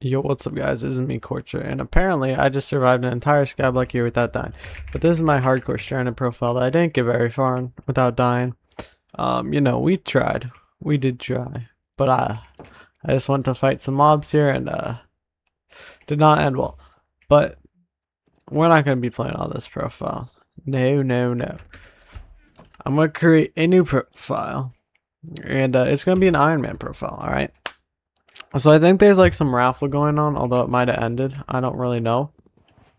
Yo, what's up guys, this is me, Corcher, and apparently I just survived an entire Skyblock year without dying. But this is my hardcore stranded profile that I didn't get very far on without dying. We tried. We did try. But I just went to fight some mobs here and did not end well. But we're not gonna be playing on this profile. No, no, no. I'm gonna create a new profile. And it's gonna be an Ironman profile, alright? So I think there's like some raffle going on, although it might have ended. I don't really know.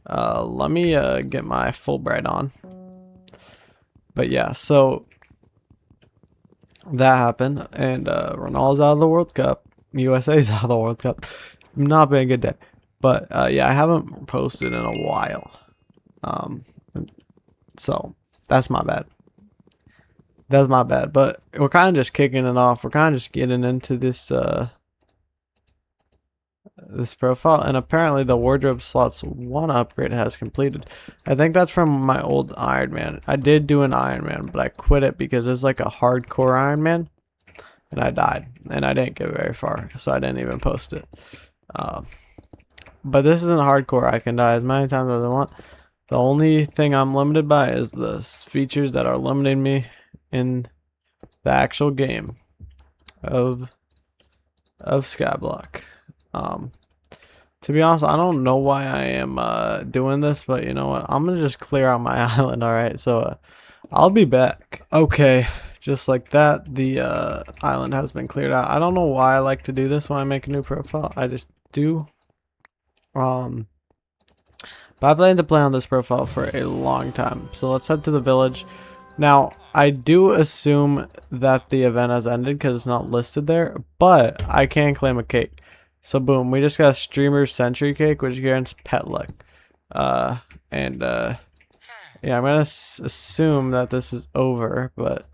Let me get my Fulbright on. But yeah, so that happened, and Ronaldo's out of the World Cup. USA's out of the World Cup. Not been a good day. But yeah, I haven't posted in a while. So that's my bad. That's my bad. But we're kind of just kicking it off. We're kind of just getting into this this profile, and apparently the wardrobe slots 1 upgrade has completed. I think that's from my old Ironman. I did do an Ironman, but I quit it because it was like a hardcore Ironman and I died and I didn't get very far, so I didn't even post it. But this isn't hardcore. I can die as many times as I want. The only thing I'm limited by is the features that are limiting me in the actual game of Skyblock. To be honest, I don't know why I am doing this, but you know what? I'm gonna just clear out my island, alright? So I'll be back. Okay, just like that, the island has been cleared out. I don't know why I like to do this when I make a new profile. I just do. But I plan to play on this profile for a long time. So let's head to the village. Now, I do assume that the event has ended because it's not listed there, but I can claim a cake. So boom, we just got a streamer century cake, which guarantees pet luck. Yeah, I'm gonna assume that this is over, but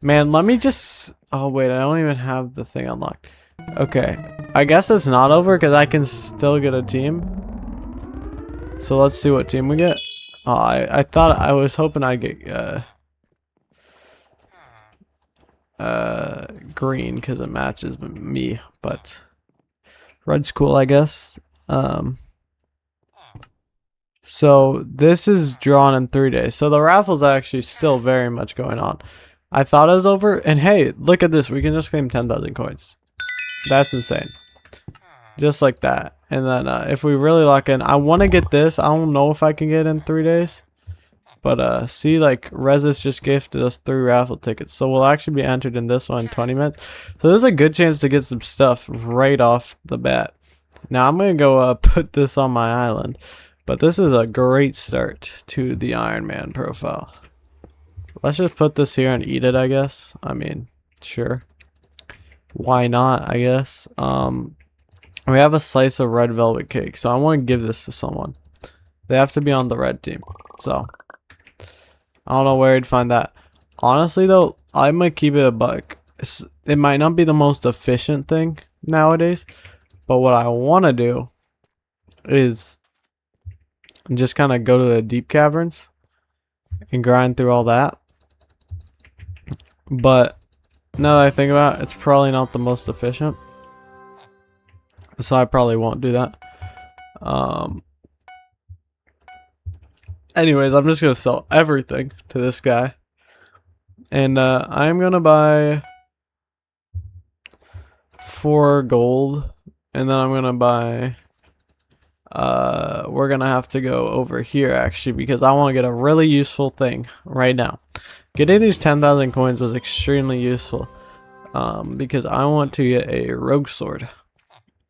man, let me just. Oh wait, I don't even have the thing unlocked. Okay, I guess it's not over because I can still get a team. So let's see what team we get. Oh, I thought I was hoping I'd get green because it matches me, but red's cool, I guess. So this is drawn in 3 days. So the raffle's actually still very much going on. I thought it was over, and hey, look at this. We can just claim 10,000 coins. That's insane. Just like that. And then if we really lock in, I want to get this. I don't know if I can get it in 3 days. But see, like Rezus just gifted us 3 raffle tickets, so we'll actually be entered in this one in 20 minutes. So there's a good chance to get some stuff right off the bat. Now I'm gonna go put this on my island, but this is a great start to the Ironman profile. Let's just put this here and eat it, I guess. I mean, sure, why not? I guess. We have a slice of red velvet cake, so I want to give this to someone. They have to be on the red team, so. I don't know where you'd find that. Honestly, though, I might keep it a buck. It might not be the most efficient thing nowadays, but what I want to do is just kind of go to the deep caverns and grind through all that. But now that I think about it, it's probably not the most efficient, so I probably won't do that. Anyways, I'm just gonna sell everything to this guy, and I'm gonna buy 4 gold, and then I'm gonna buy. We're gonna have to go over here actually because I want to get a really useful thing right now. Getting these 10,000 coins was extremely useful, because I want to get a rogue sword,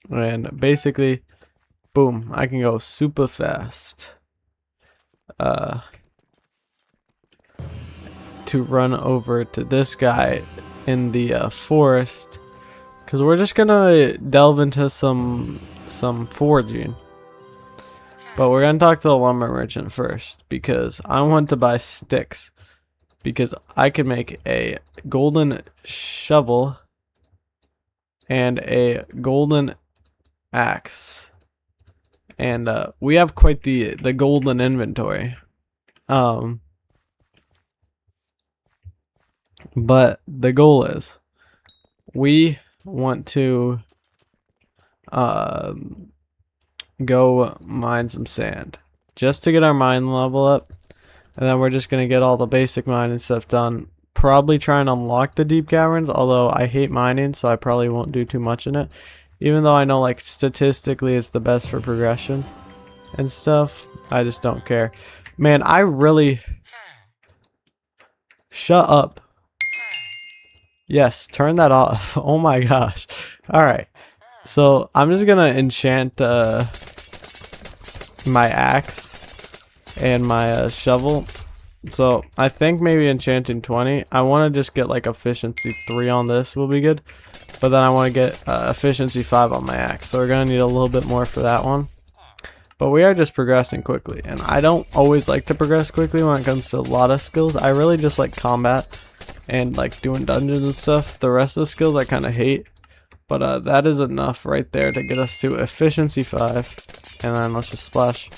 and basically, boom, I can go super fast. To run over to this guy in the forest, because we're just gonna delve into some foraging, but we're gonna talk to the lumber merchant first because I want to buy sticks because I can make a golden shovel and a golden axe. And we have quite the golden inventory. But the goal is we want to go mine some sand just to get our mine level up, and then we're just gonna get all the basic mining stuff done. Probably try and unlock the deep caverns, although I hate mining, so I probably won't do too much in it, even though I know like statistically it's the best for progression and stuff. I just don't care, man. I really shut up. Yes, turn that off. Oh my gosh. All right, so I'm just gonna enchant my axe and my shovel. So I think maybe enchanting 20. I want to just get like efficiency 3 on this will be good, but then I want to get efficiency 5 on my axe, so we're gonna need a little bit more for that one. But we are just progressing quickly, and I don't always like to progress quickly when it comes to a lot of skills. I really just like combat and like doing dungeons and stuff. The rest of the skills I kind of hate, but that is enough right there to get us to efficiency 5. And then let's just splash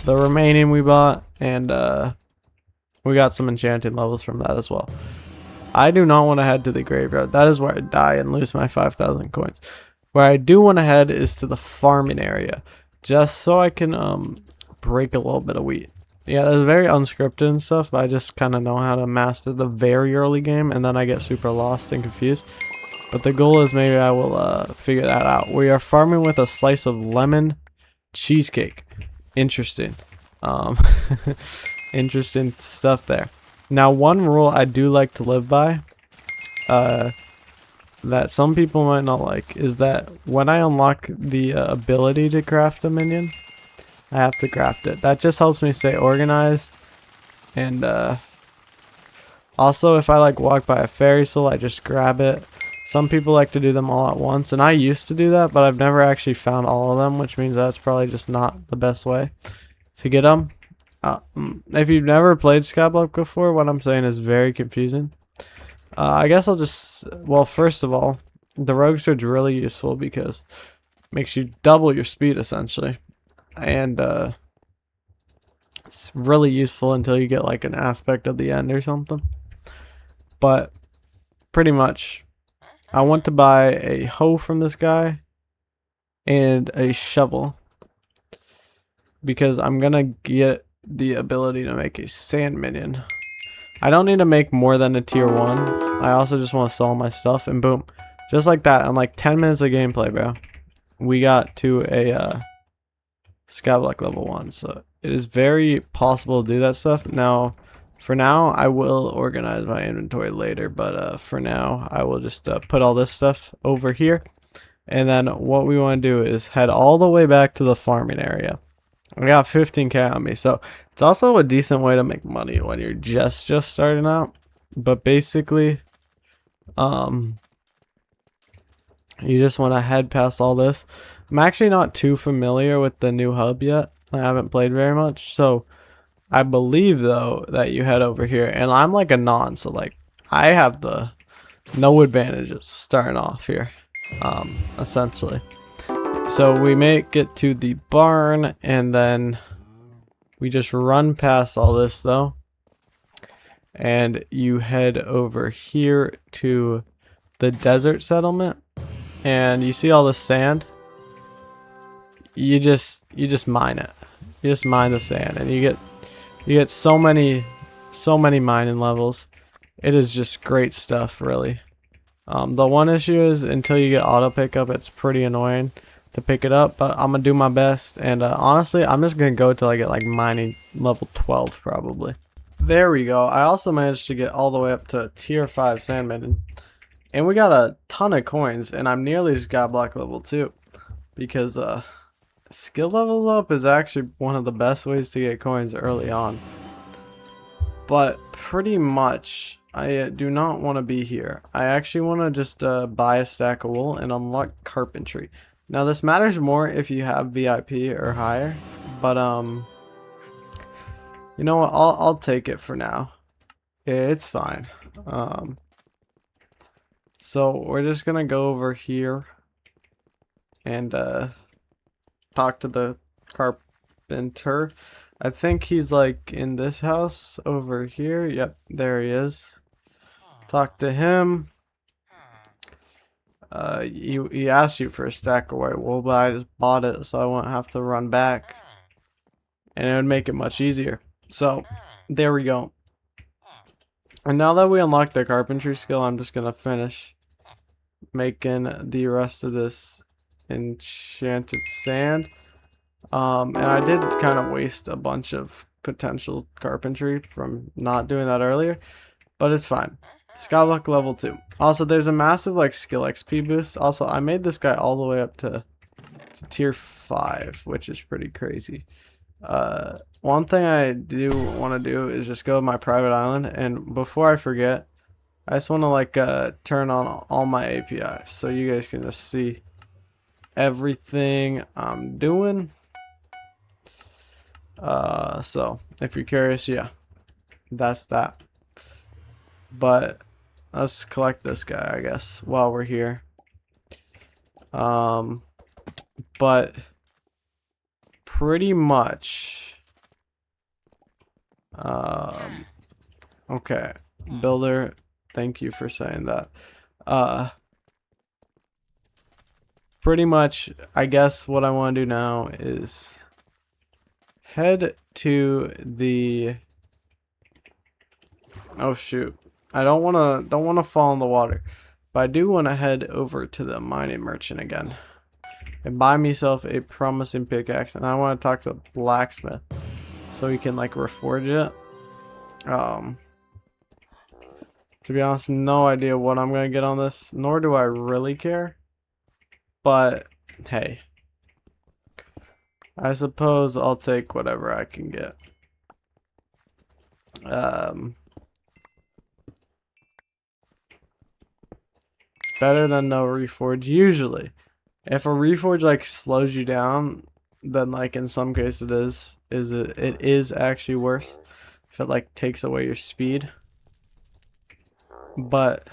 the remaining we bought, and we got some enchanting levels from that as well. I do not want to head to the graveyard. That is where I die and lose my 5,000 coins. Where I do want to head is to the farming area, just so I can break a little bit of wheat. Yeah, that's very unscripted and stuff, but I just kind of know how to master the very early game, and then I get super lost and confused. But the goal is maybe I will figure that out. We are farming with a slice of lemon cheesecake. Interesting. Interesting stuff there. Now, one rule I do like to live by, that some people might not like, is that when I unlock the ability to craft a minion, I have to craft it. That just helps me stay organized. And also, if I like walk by a fairy soul, I just grab it. Some people like to do them all at once, and I used to do that, but I've never actually found all of them, which means that's probably just not the best way to get them. If you've never played Skyblock before, what I'm saying is very confusing. I guess I'll just, well, first of all, the rogue sword's really useful because it makes you double your speed essentially, and it's really useful until you get like an aspect of the end or something. But pretty much, I want to buy a hoe from this guy and a shovel because I'm gonna get the ability to make a sand minion. I don't need to make more than a tier 1. I also just want to sell my stuff, and boom, just like that, in like 10 minutes of gameplay, bro, we got to a Skyblock level 1. So it is very possible to do that stuff. Now, for now, I will organize my inventory later, but for now, I will just put all this stuff over here. And then what we want to do is head all the way back to the farming area. I got 15k on me, so it's also a decent way to make money when you're just starting out. But basically, you just want to head past all this. I'm actually not too familiar with the new hub yet. I haven't played very much, so I believe though that you head over here, and I'm like a non, so like I have the no advantages starting off here, essentially. So we make it to the barn, and then we just run past all this though, and you head over here to the desert settlement, and you see all this sand. You just mine it. You just mine the sand, and you get so many mining levels. It is just great stuff, really. The one issue is until you get auto pickup, it's pretty annoying to pick it up, but I'm gonna do my best. And honestly, I'm just gonna go till I get like mining level 12 probably. There we go. I also managed to get all the way up to tier 5 sand minion, and we got a ton of coins, and I'm nearly Skyblock level 2 because skill level up is actually one of the best ways to get coins early on. But pretty much, I do not want to be here. I actually want to just buy a stack of wool and unlock carpentry. Now this matters more if you have VIP or higher, but you know what? I'll take it for now. It's fine. So we're just gonna go over here and talk to the carpenter. I think he's like in this house over here. Yep, there he is. Talk to him. he asked you for a stack of white wool, but I just bought it so I won't have to run back, and it would make it much easier. So there we go. And now that we unlocked the carpentry skill, I'm just gonna finish making the rest of this enchanted sand. And I did kind of waste a bunch of potential carpentry from not doing that earlier, but it's fine. Skyblock level 2. Also, there's a massive like skill XP boost. Also, I made this guy all the way up to tier 5, which is pretty crazy. One thing I do want to do is just go to my private island, and before I forget, I just want to like turn on all my APIs so you guys can just see everything I'm doing. So if you're curious, yeah, that's that. But let's collect this guy, I guess, while we're here. But pretty much, okay, builder, thank you for saying that. Pretty much, I guess what I want to do now is head to the, oh shoot, I don't want to fall in the water, but I do want to head over to the mining merchant again and buy myself a promising pickaxe, and I want to talk to the blacksmith so he can like reforge it. To be honest, no idea what I'm gonna get on this, nor do I really care, but hey, I suppose I'll take whatever I can get. It's better than no reforge usually. If a reforge like slows you down, then like in some cases it is actually worse if it like takes away your speed. But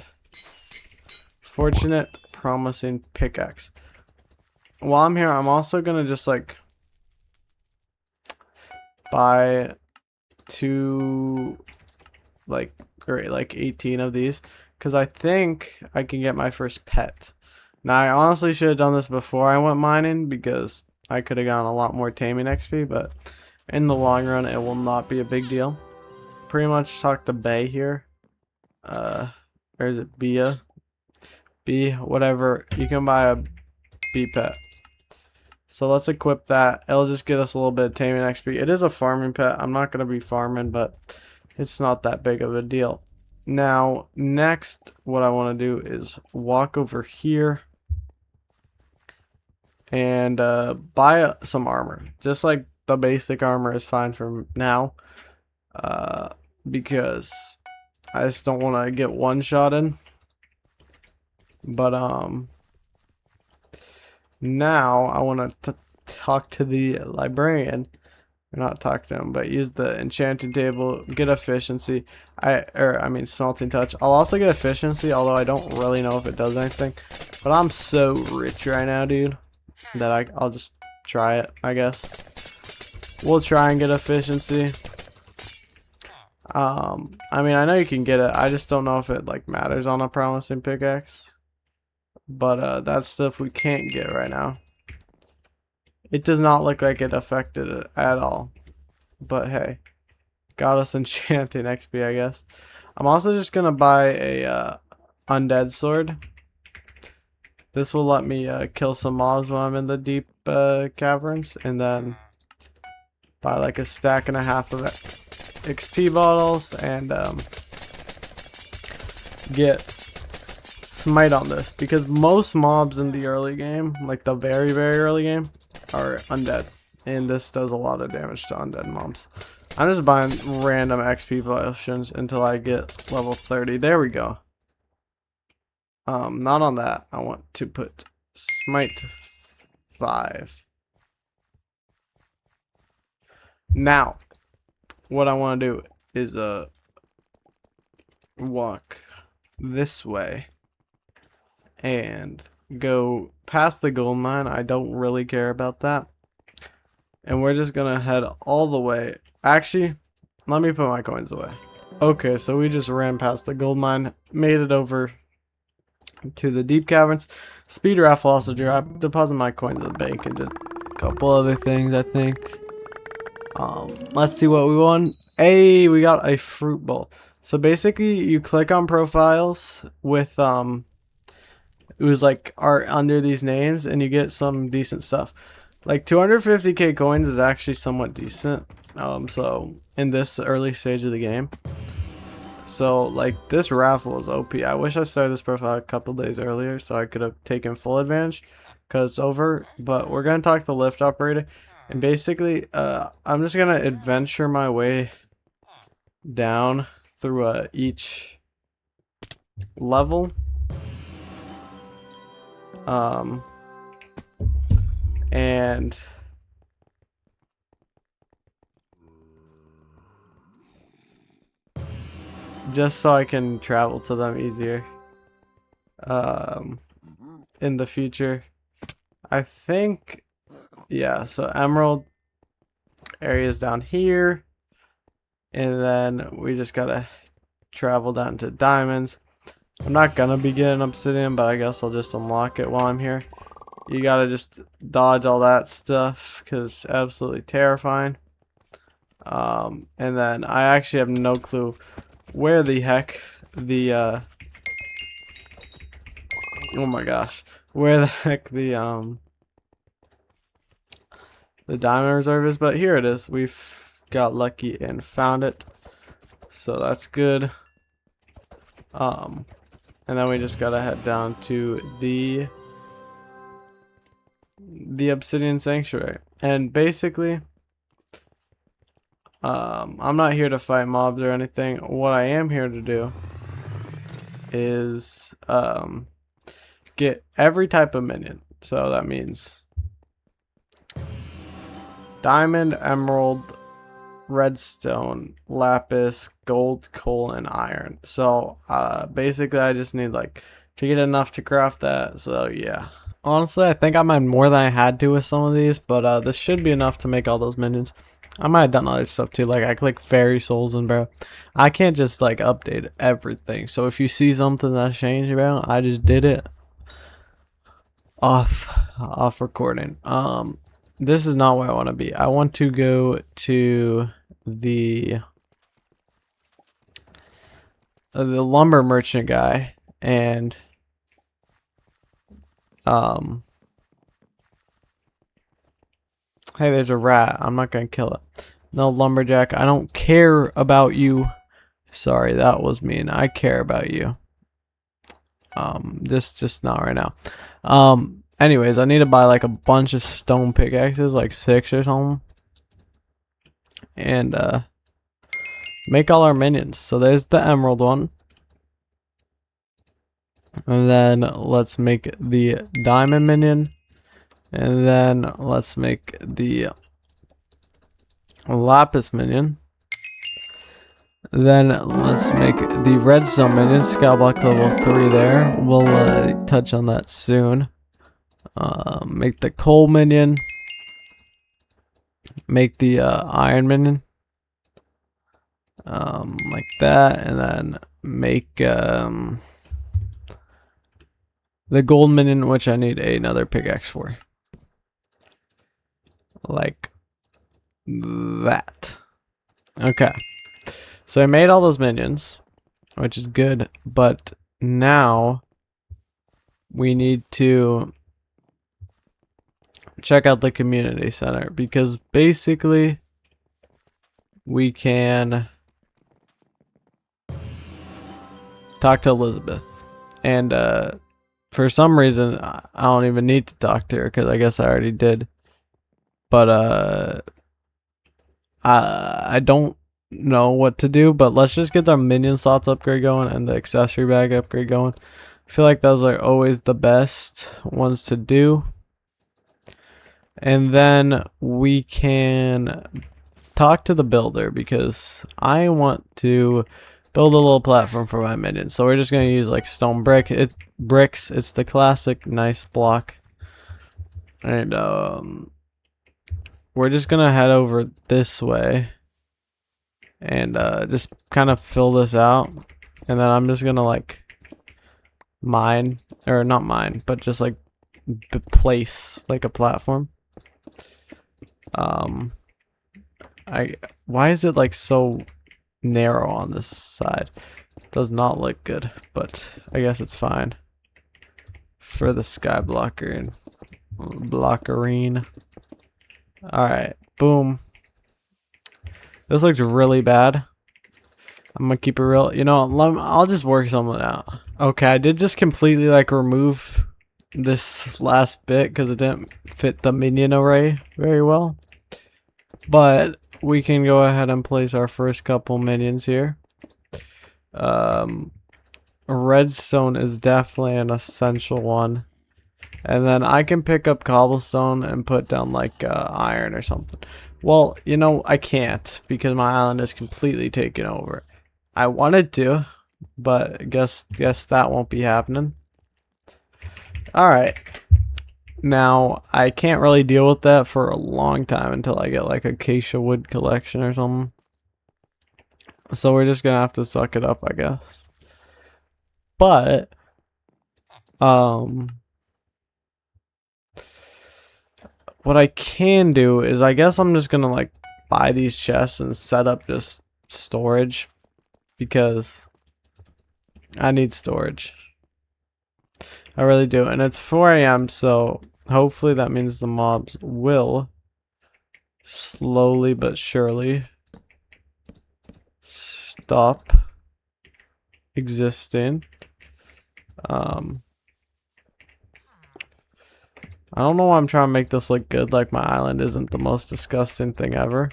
fortunate promising pickaxe. While I'm here, I'm also gonna just like buy like 18 of these, because I think I can get my first pet. Now I honestly should have done this before I went mining, because I could have gotten a lot more taming XP, but in the long run it will not be a big deal. Pretty much talk to Bay here. Or is it Bia? B, whatever. You can buy a bee pet. So let's equip that. It'll just get us a little bit of taming XP. It is a farming pet. I'm not going to be farming, but it's not that big of a deal. Now, next, what I want to do is walk over here and buy some armor. Just like the basic armor is fine for now. Because I just don't want to get one-shotted. But, now I want to talk to the librarian, or not talk to him, but use the enchanting table, get efficiency. I mean smelting touch. I'll also get efficiency, although I don't really know if it does anything. But I'm so rich right now, dude, that I'll just try it, I guess. We'll try and get efficiency. I mean, I know you can get it. I just don't know if it like matters on a promising pickaxe. But that's stuff we can't get right now. It does not look like it affected it at all. But hey, got us enchanting XP, I guess. I'm also just gonna buy a undead sword. This will let me kill some mobs while I'm in the deep caverns, and then buy like a stack and a half of XP bottles and get smite on this, because most mobs in the early game, like the very early game, are undead, and this does a lot of damage to undead mobs. I'm just buying random XP potions until I get level 30. There we go. Not on that. I want to put smite 5. Now, what I want to do is walk this way and go past the gold mine. I don't really care about that. And we're just gonna head all the way. Actually, let me put my coins away. Okay, so we just ran past the gold mine, made it over to the deep caverns. Speed raffle also dropped. Deposit my coin to the bank and did a couple other things, I think. Let's see what we won. Hey, we got a fruit bowl. So basically, you click on profiles with it was like art under these names, and you get some decent stuff. Like 250k coins is actually somewhat decent. So in this early stage of the game. So like this raffle is OP. I wish I started this profile a couple days earlier so I could have taken full advantage, because it's over. But we're gonna talk to the lift operator, and basically I'm just gonna adventure my way down through each level. And just so I can travel to them easier in the future. I think, yeah, so emerald areas down here, and then we just gotta travel down to diamonds. I'm not gonna be getting obsidian, but I guess I'll just unlock it while I'm here. You gotta just dodge all that stuff because it's absolutely terrifying. And then I actually have no clue where the heck the oh my gosh, where the heck the diamond reserve is, but here it is. We've got lucky and found it, so that's good. And then we just gotta head down to the obsidian sanctuary, and basically I'm not here to fight mobs or anything. What I am here to do is get every type of minion. So that means diamond, emerald, redstone, lapis, gold, coal, and iron. So basically I just need like to get enough to craft that. So yeah, honestly I think I might more than I had to with some of these, but this should be enough to make all those minions. I might have done other stuff too, like I click fairy souls, and bro, I can't just like update everything. So if you see something that's changed, bro, I just did it off recording. This is not where I want to be. I want to go to the lumber merchant guy, and hey, there's a rat. I'm not gonna kill it. No, lumberjack, I don't care about you. Sorry, that was mean. I care about you. Just not right now. Anyways, I need to buy like a bunch of stone pickaxes, like 6 or something, and make all our minions. So there's the emerald one, and then let's make the diamond minion, and then let's make the lapis minion. Then let's make the redstone minion, Skyblock level 3 there. We'll touch on that soon. Make the coal minion. Make the iron minion. Like that, and then make the gold minion, which I need another pickaxe for. Like that. Okay. So I made all those minions, which is good, but now we need to check out the community center, because basically we can talk to Elizabeth, and for some reason I don't even need to talk to her, because I guess I already did, but I don't know what to do. But let's just get our minion slots upgrade going and the accessory bag upgrade going. I feel like those are always the best ones to do. And then we can talk to the builder, because I want to build a little platform for my minions. So we're just going to use like stone bricks. It's the classic nice block. And we're just going to head over this way and just kind of fill this out. And then I'm just going to like mine, or not mine, but just like place like a platform. Why is it like so narrow on this side? Does not look good, but I guess it's fine for the skyblocker and blockerine. Alright, boom. This looks really bad. I'm gonna keep it real. You know, I'll just work something out. Okay, I did just completely like remove this last bit because it didn't fit the minion array very well. But we can go ahead and place our first couple minions here. Redstone is definitely an essential one. And then I can pick up cobblestone and put down like iron or something. Well, you know, I can't because my island is completely taken over. I wanted to, but guess that won't be happening. Alright. Now, I can't really deal with that for a long time until I get like a acacia wood collection or something. So we're just gonna have to suck it up, I guess. But, what I can do is I guess I'm just gonna like buy these chests and set up just storage because I need storage. I really do. And it's 4 AM, so hopefully that means the mobs will slowly but surely stop existing. I don't know why I'm trying to make this look good, like my island isn't the most disgusting thing ever.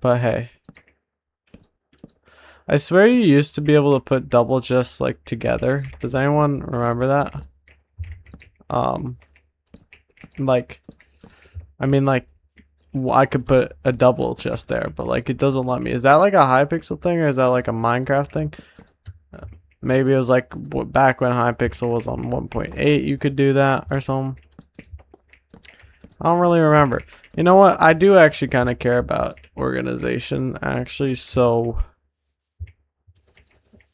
But hey. I swear you used to be able to put double chests like together. Does anyone remember that? Like, I mean like, I could put a double chest there, but like it doesn't let me. Is that like a Hypixel thing or is that like a Minecraft thing? Maybe it was like back when Hypixel was on 1.8 you could do that or something. I don't really remember. You know what? I do actually kind of care about organization actually, so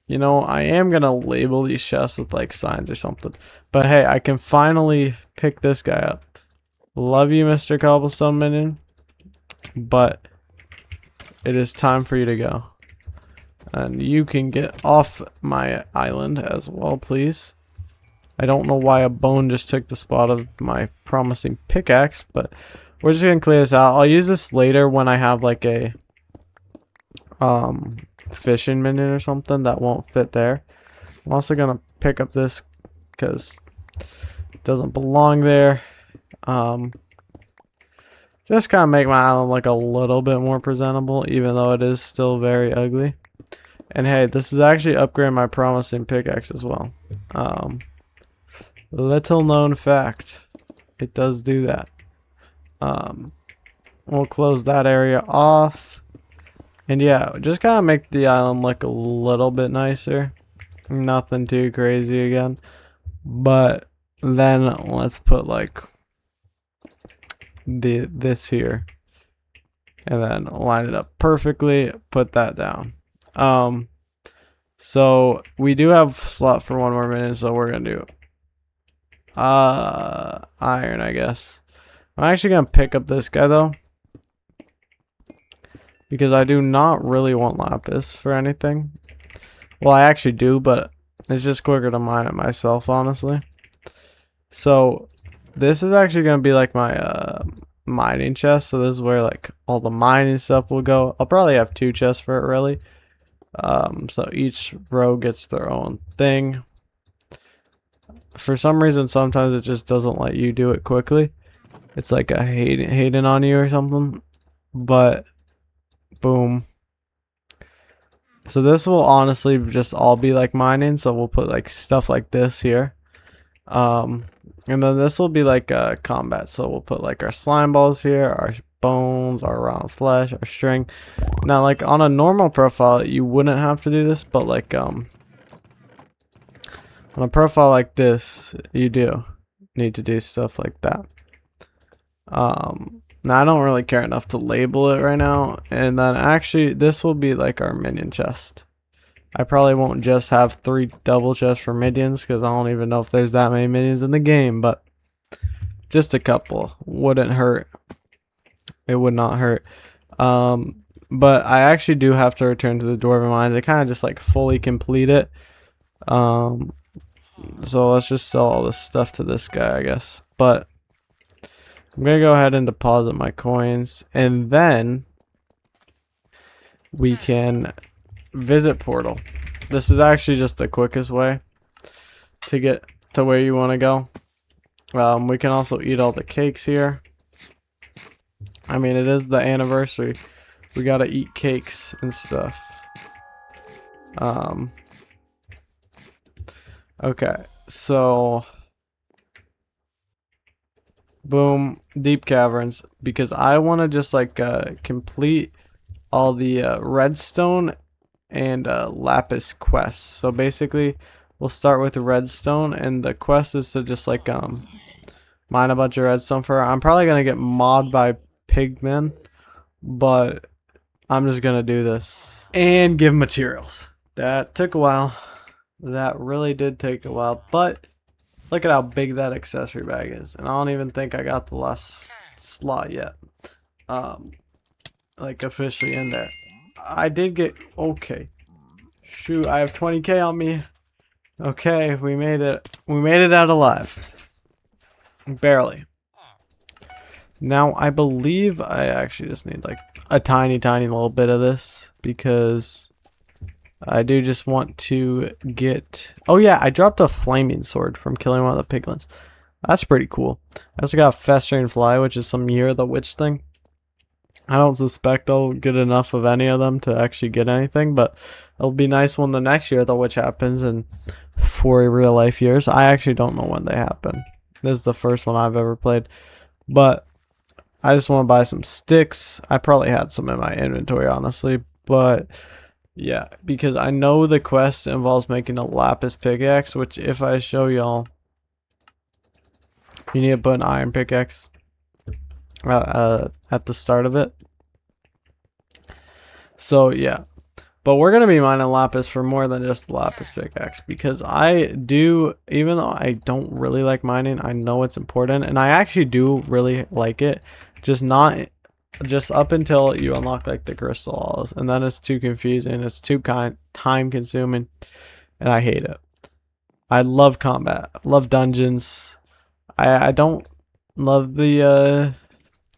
you know, I am gonna label these chests with like signs or something. But hey, I can finally pick this guy up. Love you, Mr. Cobblestone Minion. But it is time for you to go. And you can get off my island as well, please. I don't know why a bone just took the spot of my promising pickaxe, but we're just gonna clear this out. I'll use this later when I have like a fishing minion or something that won't fit there. I'm also gonna pick up this because it doesn't belong there. Just kind of make my island look a little bit more presentable, even though it is still very ugly. And hey, this is actually upgrading my promising pickaxe as well. Little known fact, it does do that. We'll close that area off. And yeah, just kind of make the island look a little bit nicer. Nothing too crazy again. But then let's put like this here. And then line it up perfectly. Put that down. So we do have slot for one more minute, so we're gonna do iron, I guess. I'm actually gonna pick up this guy though, because I do not really want lapis for anything. Well, I actually do, but it's just quicker to mine it myself, honestly. So this is actually gonna be like my mining chest. So this is where like all the mining stuff will go. I'll probably have 2 chests for it, really. So each row gets their own thing. For some reason, sometimes it just doesn't let you do it quickly. It's like a hating on you or something. But boom. So this will honestly just all be like mining. So we'll put like stuff like this here. And then this will be like combat. So we'll put like our slime balls here, our bones, our raw flesh, our string. Now like on a normal profile you wouldn't have to do this, but like on a profile like this you do need to do stuff like that. Now I don't really care enough to label it right now. And then actually this will be like our minion chest. I probably won't just have 3 double chests for minions because I don't even know if there's that many minions in the game, but just a couple wouldn't hurt. It would not hurt. But I actually do have to return to the Dwarven Mines. I kind of just like fully complete it. So let's just sell all this stuff to this guy, I guess. But I'm gonna go ahead and deposit my coins, and then we can visit Portal. This is actually just the quickest way to get to where you want to go. We can also eat all the cakes here. I mean, it is the anniversary. We gotta eat cakes and stuff. Okay, so boom, deep caverns, because I want to just like complete all the redstone and lapis quests. So basically we'll start with redstone, and the quest is to just like mine a bunch of redstone for her. I'm probably gonna get mobbed by pigmen, but I'm just gonna do this and give materials. That took a while. That really did take a while, but look at how big that accessory bag is, and I don't even think I got the last slot yet. Like officially in there. I did get, okay. Shoot, I have 20k on me. Okay, we made it. We made it out alive. Barely. Now, I believe I actually just need like a tiny little bit of this, because I do just want to get... Oh yeah, I dropped a flaming sword from killing one of the piglins. That's pretty cool. I also got Festering Fly, which is some Year of the Witch thing. I don't suspect I'll get enough of any of them to actually get anything, but it'll be nice when the next Year of the Witch happens in 4 real life years. I actually don't know when they happen. This is the first one I've ever played. But I just want to buy some sticks. I probably had some in my inventory, honestly, but... yeah, because I know the quest involves making a lapis pickaxe, which if I show y'all, you need to put an iron pickaxe at the start of it. So yeah, but we're gonna be mining lapis for more than just the lapis pickaxe, because I do, even though I don't really like mining, I know it's important, and I actually do really like it, just up until you unlock like the crystals, and then it's too confusing, it's too time consuming, and I hate it. I love combat, I love dungeons. I don't love the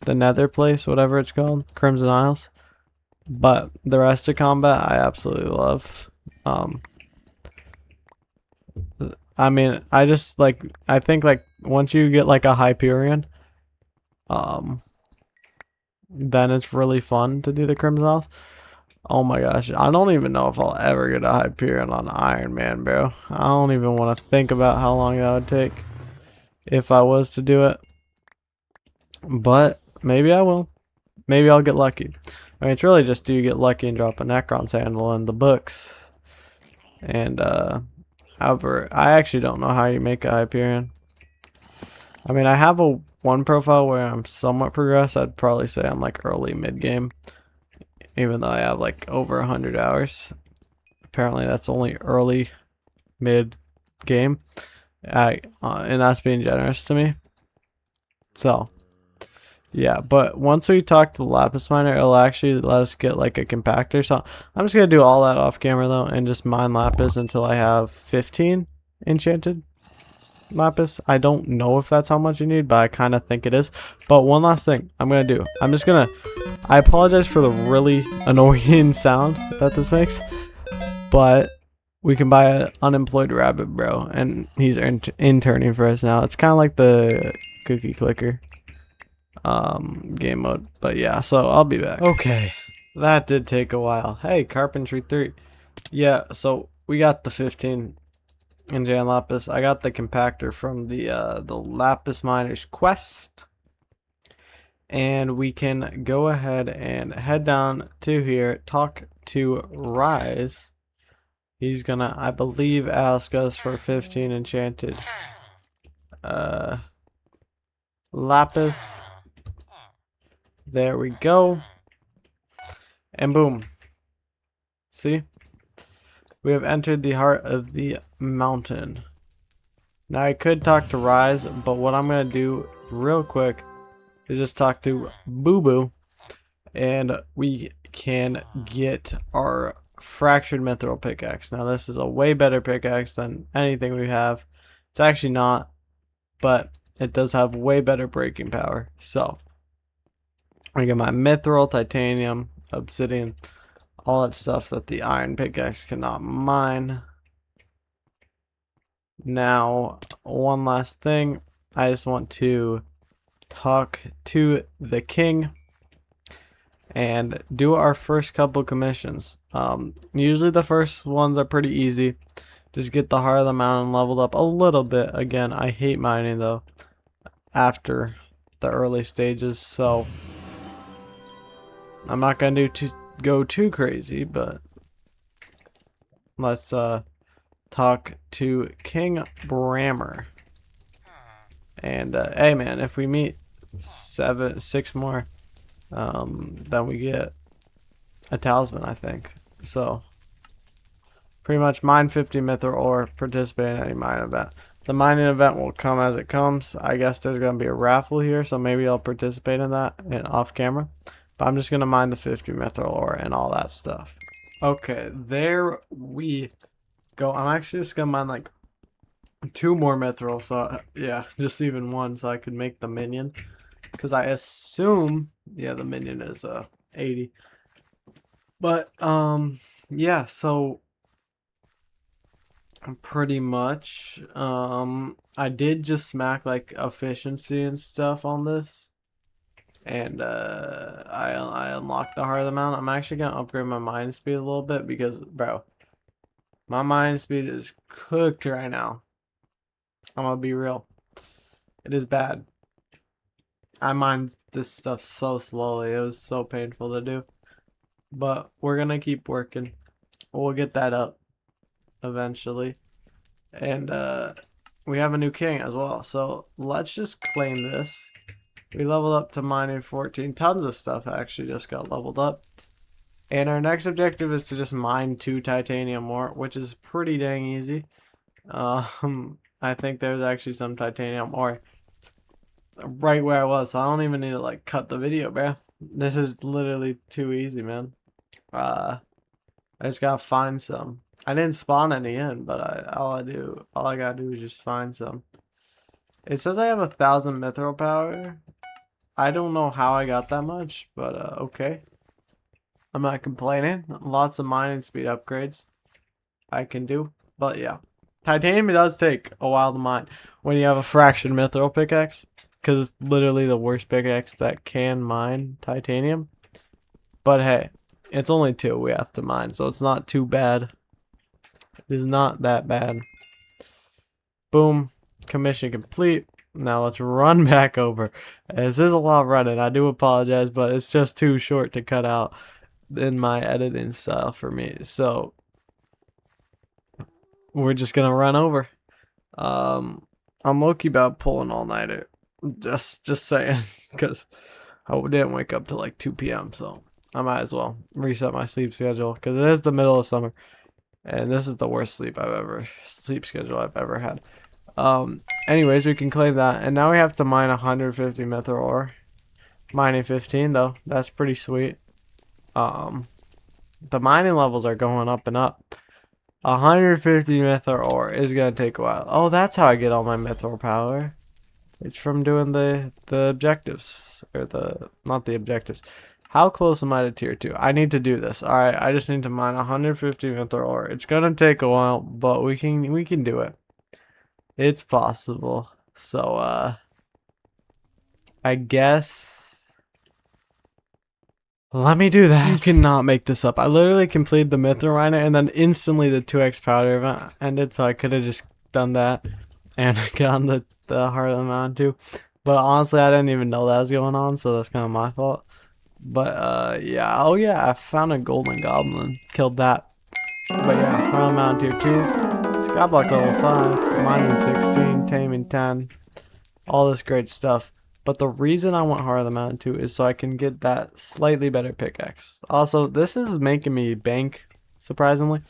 nether place, whatever it's called, Crimson Isles, but the rest of combat I absolutely love. I mean, I just like, I think like once you get like a Hyperion, then it's really fun to do the Crimson Isles. Oh my gosh, I don't even know if I'll ever get a Hyperion on Ironman, bro. I don't even want to think about how long that would take if I was to do it. But maybe I will. Maybe I'll get lucky. I mean, it's really just, do you get lucky and drop a Necron sandal in the books? And however, I actually don't know how you make a Hyperion. I mean, I have a one profile where I'm somewhat progressed. I'd probably say I'm like early mid game, even though I have like over 100 hours. Apparently that's only early mid game, and that's being generous to me. So yeah, but once we talk to the lapis miner, it'll actually let us get like a compactor. So I'm just gonna do all that off camera though, and just mine lapis until I have 15 enchanted lapis. I don't know if that's how much you need, but I kind of think it is. But one last thing I'm gonna do, I apologize for the really annoying sound that this makes, but we can buy an unemployed rabbit, bro, and he's interning for us now. It's kind of like the cookie clicker game mode, but yeah, so I'll be back. Okay, that did take a while. Hey, carpentry 3. Yeah, so we got the 15 enchanted lapis. I got the compactor from the lapis miner's quest, and we can go ahead and head down to here, talk to Rise. He's gonna, I believe, ask us for 15 enchanted lapis. There we go. And boom. See? We have entered the heart of the mountain. Now I could talk to Rise, but what I'm going to do real quick is just talk to Boo Boo, and we can get our fractured mithril pickaxe. Now this is a way better pickaxe than anything we have. It's actually not, but it does have way better breaking power. So I get my mithril, titanium, obsidian, all that stuff that the iron pickaxe cannot mine. Now, one last thing. I just want to talk to the king and do our first couple commissions. Usually the first ones are pretty easy. Just get the heart of the mountain leveled up a little bit. Again, I hate mining though after the early stages, so I'm not gonna go too crazy, but let's talk to King Brammer. And hey man, if we meet 6 more, then we get a talisman, I think. So pretty much mine 50 mithril ore, participate in any mining event. The mining event will come as it comes. I guess there's gonna be a raffle here, so maybe I'll participate in that and off camera. But I'm just gonna mine the 50 mithril ore and all that stuff. Okay, there we go. I'm actually just gonna mine like 2 more mithril, so yeah, just even 1 so I could make the minion. Because I assume, yeah, the minion is 80. But yeah, so pretty much I did just smack like efficiency and stuff on this. And I unlocked the heart of the mountain. I'm actually gonna upgrade my mine speed a little bit because, bro, my mine speed is cooked right now. I'm gonna be real. It is bad. I mined this stuff so slowly. It was so painful to do. But we're gonna keep working. We'll get that up eventually. And we have a new king as well. So let's just claim this. We leveled up to mining 14. Tons of stuff actually just got leveled up. And our next objective is to just mine 2 titanium ore, which is pretty dang easy. I think there's actually some titanium ore right where I was, so I don't even need to like cut the video, bro. This is literally too easy, man. I just gotta find some. I didn't spawn any in, but all I gotta do is just find some. It says I have 1,000 mithril power. I don't know how I got that much, but okay. I'm not complaining. Lots of mining speed upgrades I can do, but yeah. Titanium does take a while to mine when you have a fractured mithril pickaxe, because it's literally the worst pickaxe that can mine titanium. But hey, it's only 2 we have to mine, so it's not too bad. It is not that bad. Boom. Commission complete. Now let's run back over. This is a lot of running. I do apologize, but it's just too short to cut out in my editing style for me. So we're just gonna run over. I'm low-key about pulling all-nighter. Just saying, because I didn't wake up till like 2 p.m. So I might as well reset my sleep schedule because it is the middle of summer, and this is the worst sleep schedule I've ever had. Anyways, we can claim that, and now we have to mine 150 mithril ore. Mining 15 though, that's pretty sweet. The mining levels are going up and up. 150 mithril ore is gonna take a while. Oh, that's how I get all my mithril power. It's from doing the objectives, or not the objectives. How close am I to tier 2? I need to do this. All right, I just need to mine 150 mithril ore. It's gonna take a while, but we can do it. It's possible. So I guess let me do that. You cannot make this up. I literally completed the mithril miner, and then instantly the 2x powder event ended, so I could have just done that and gotten the heart of the mountain too. But honestly, I didn't even know that was going on, so that's kind of my fault. But yeah, oh yeah, I found a golden goblin, killed that. But yeah, heart of the mountain tier 2, Skyblock level 5, mining 16, taming 10, all this great stuff. But the reason I want heart of the mountain 2 is so I can get that slightly better pickaxe. Also, this is making me bank, surprisingly.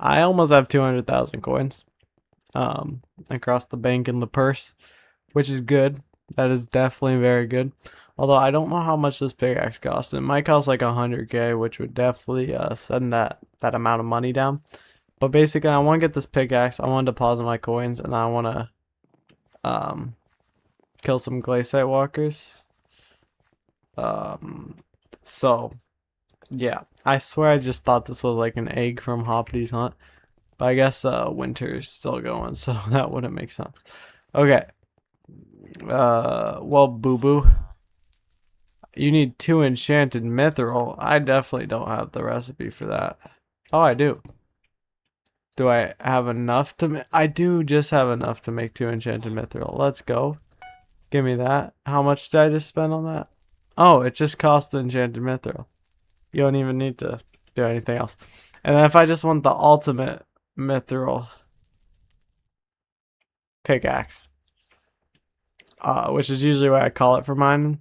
I almost have 200,000 coins across the bank and the purse, which is good. That is definitely very good. Although I don't know how much this pickaxe costs. It might cost like 100k, which would definitely send that amount of money down. But basically, I want to get this pickaxe. I want to deposit my coins, and I want to kill some glaciate walkers. So yeah, I swear I just thought this was like an egg from Hoppity's Hunt, but I guess winter is still going, so that wouldn't make sense. Okay. Well, boo boo. You need 2 enchanted mithril. I definitely don't have the recipe for that. Oh, I do. Do I have enough to I do just have enough to make 2 enchanted mithril. Let's go. Give me that. How much did I just spend on that? Oh, it just cost the enchanted mithril. You don't even need to do anything else. And then if I just want the ultimate mithril pickaxe, which is usually what I call it for mine.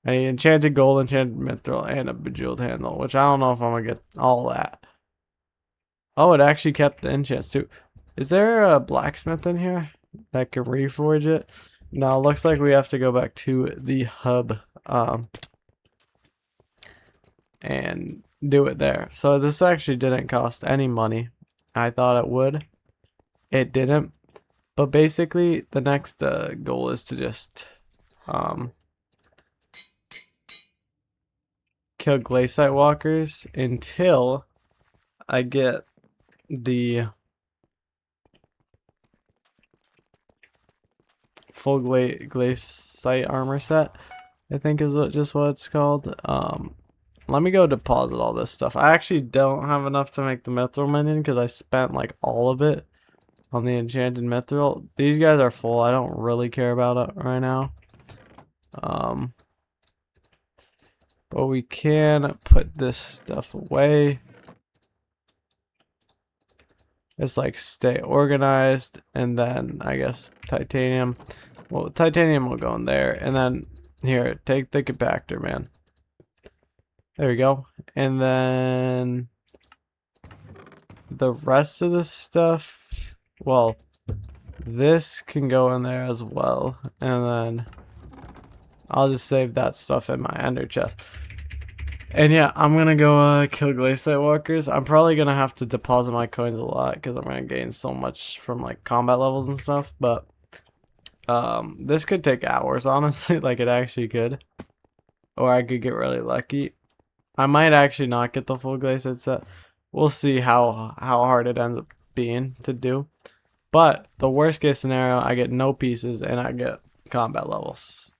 I need enchanted gold, enchanted mithril, and a bejeweled handle, which I don't know if I'm gonna get all that. Oh, it actually kept the enchants too. Is there a blacksmith in here that can reforge it? No, it looks like we have to go back to the hub and do it there. So this actually didn't cost any money. I thought it would. It didn't. But basically, the next goal is to just kill glaciate walkers until I get the full glaciate armor set, I think is just what it's called. Let me go deposit all this stuff. I actually don't have enough to make the mithril minion because I spent like all of it on the enchanted mithril. These guys are full. I don't really care about it right now. But we can put this stuff away. It's like stay organized, and then I guess titanium. Well, titanium will go in there, and then here, take the compactor, man. There we go. And then the rest of the stuff, well, this can go in there as well, and then I'll just save that stuff in my ender chest. And yeah, I'm gonna go kill glaciate walkers. I'm probably gonna have to deposit my coins a lot because I'm gonna gain so much from like combat levels and stuff. But this could take hours, honestly. Like it actually could, or I could get really lucky. I might actually not get the full glaciate set. We'll see how hard it ends up being to do. But the worst case scenario, I get no pieces and I get combat levels.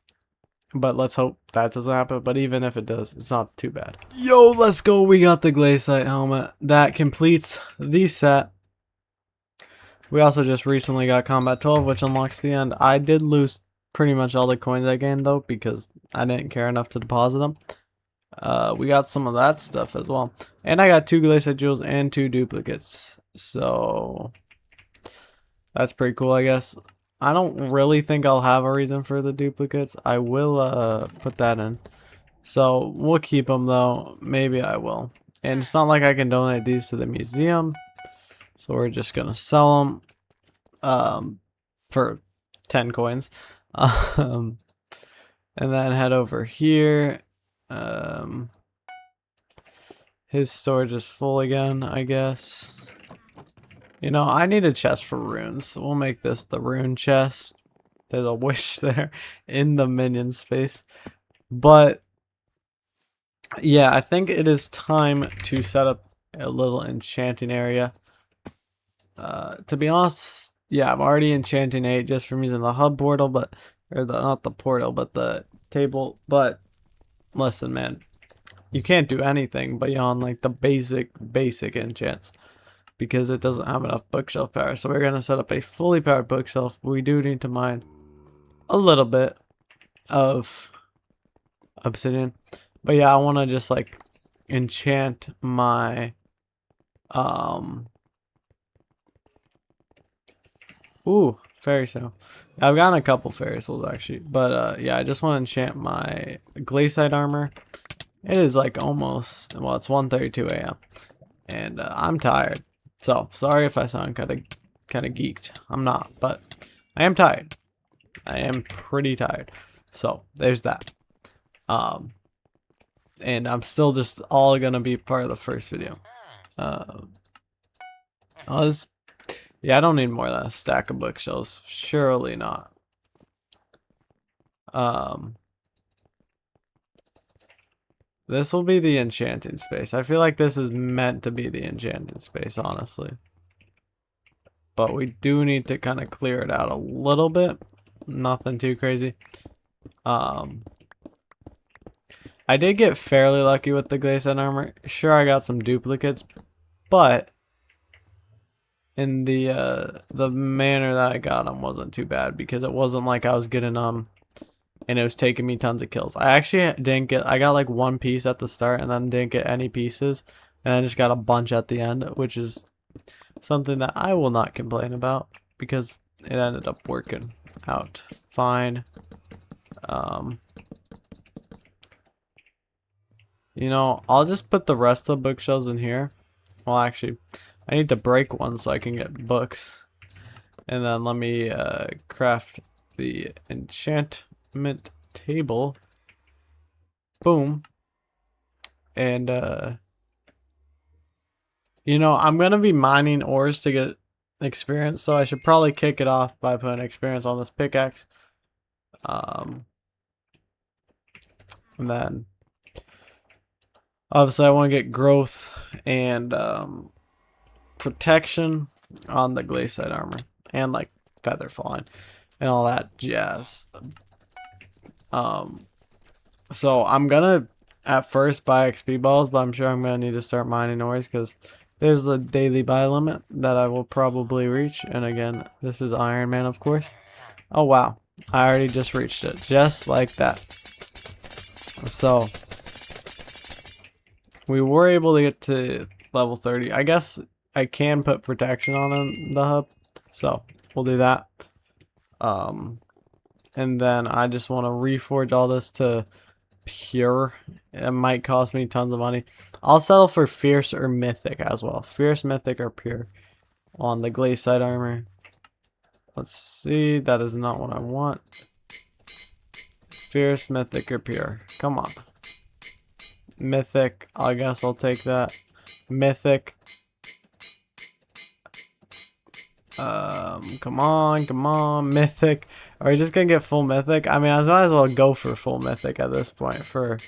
But let's hope that doesn't happen. But even if it does, it's not too bad. Yo, let's go. We got the glaciate helmet. That completes the set. We also just recently got combat 12, which unlocks the end. I did lose pretty much all the coins I gained, though, because I didn't care enough to deposit them. We got some of that stuff as well. And I got 2 glaciate jewels and 2 duplicates. So that's pretty cool, I guess. I don't really think I'll have a reason for the duplicates. I will put that in. So we'll keep them though. Maybe I will. And it's not like I can donate these to the museum. So we're just going to sell them for 10 coins. And then head over here. His storage is full again, I guess. You know, I need a chest for runes, so we'll make this the rune chest. There's a wish there in the minion space. But, yeah, I think it is time to set up a little enchanting area. To be honest, yeah, I'm already enchanting 8 just from using the hub portal, but, or not the portal, but the table. But, listen, man, you can't do anything beyond, like, the basic enchants, because it doesn't have enough bookshelf power. So we're going to set up a fully powered bookshelf. We do need to mine a little bit of obsidian. But yeah, I want to just like enchant my ooh, fairy sail. I've gotten a couple fairy souls actually. But yeah, I just want to enchant my glaciate armor. It is like almost, well, it's 1:32 a.m. and I'm tired. So sorry if I sound kind of geeked. I'm not, but I am tired. I am pretty tired. So there's that. And I'm still just all gonna be part of the first video. Yeah, I don't need more than a stack of bookshelves. Surely not. This will be the enchanting space. I feel like this is meant to be the enchanting space, honestly. But we do need to kind of clear it out a little bit. Nothing too crazy. I did get fairly lucky with the glaceite armor. Sure, I got some duplicates, but in the manner that I got them wasn't too bad, because it wasn't like I was getting and it was taking me tons of kills. I actually didn't get, I got like one piece at the start and then didn't get any pieces, and I just got a bunch at the end, which is something that I will not complain about because it ended up working out fine. You know, I'll just put the rest of the bookshelves in here. Well, actually, I need to break one so I can get books. And then let me craft the enchantment table. Boom. And, you know, I'm going to be mining ores to get experience, so I should probably kick it off by putting experience on this pickaxe. And then obviously I want to get growth and protection on the glaceite armor, and like feather falling and all that jazz. So I'm gonna at first buy XP balls, but I'm sure I'm gonna need to start mining ores because there's a daily buy limit that I will probably reach. And again, this is Ironman, of course. Oh wow, I already just reached it, just like that. So we were able to get to level 30. I guess I can put protection on the hub, so we'll do that. And then I just want to reforge all this to pure. It might cost me tons of money. I'll settle for fierce or mythic as well. Fierce, mythic, or pure on the glaceite armor. Let's see, that is not what I want. Fierce, mythic, or pure. Come on. Mythic, I guess I'll take that. Mythic. Come on, mythic. Are we just gonna get full mythic? I mean, I might as well go for full mythic at this point for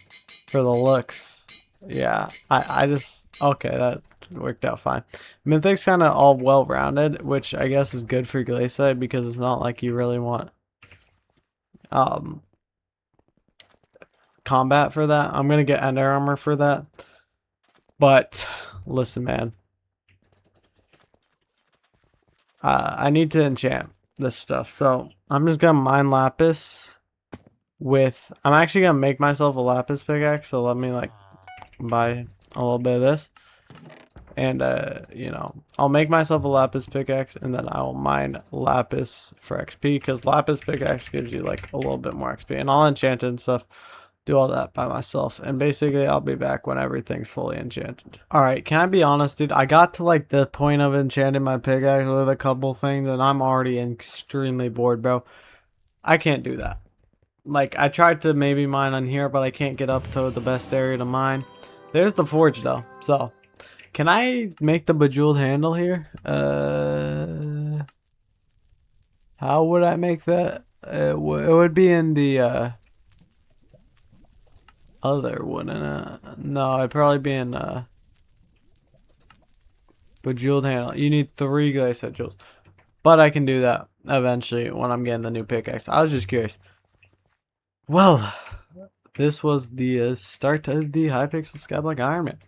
the looks. Yeah, I just, okay, that worked out fine. Mythic's kind of all well-rounded, which I guess is good for glaceite because it's not like you really want combat for that. I'm gonna get ender armor for that. But listen, man. I need to enchant this stuff, so I'm just gonna mine lapis with, I'm actually gonna make myself a lapis pickaxe, so let me like buy a little bit of this, and you know, I'll make myself a lapis pickaxe, and then I will mine lapis for XP, because lapis pickaxe gives you like a little bit more XP, and I'll enchant it and stuff, do all that by myself, and basically I'll be back when everything's fully enchanted. Alright, can I be honest, dude? I got to like the point of enchanting my pickaxe with a couple things, and I'm already extremely bored, bro. I can't do that. Like, I tried to maybe mine on here, but I can't get up to the best area to mine. There's the forge though, so can I make the bejeweled handle here? How would I make that? It would be in the other one, no, it'd probably be in bejeweled handle. You need 3 glaceite jewels, but I can do that eventually when I'm getting the new pickaxe. I was just curious. Well, this was the start of the Hypixel Skyblock Ironman,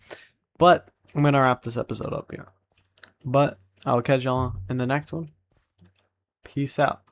but I'm gonna wrap this episode up here. But I'll catch y'all in the next one. Peace out.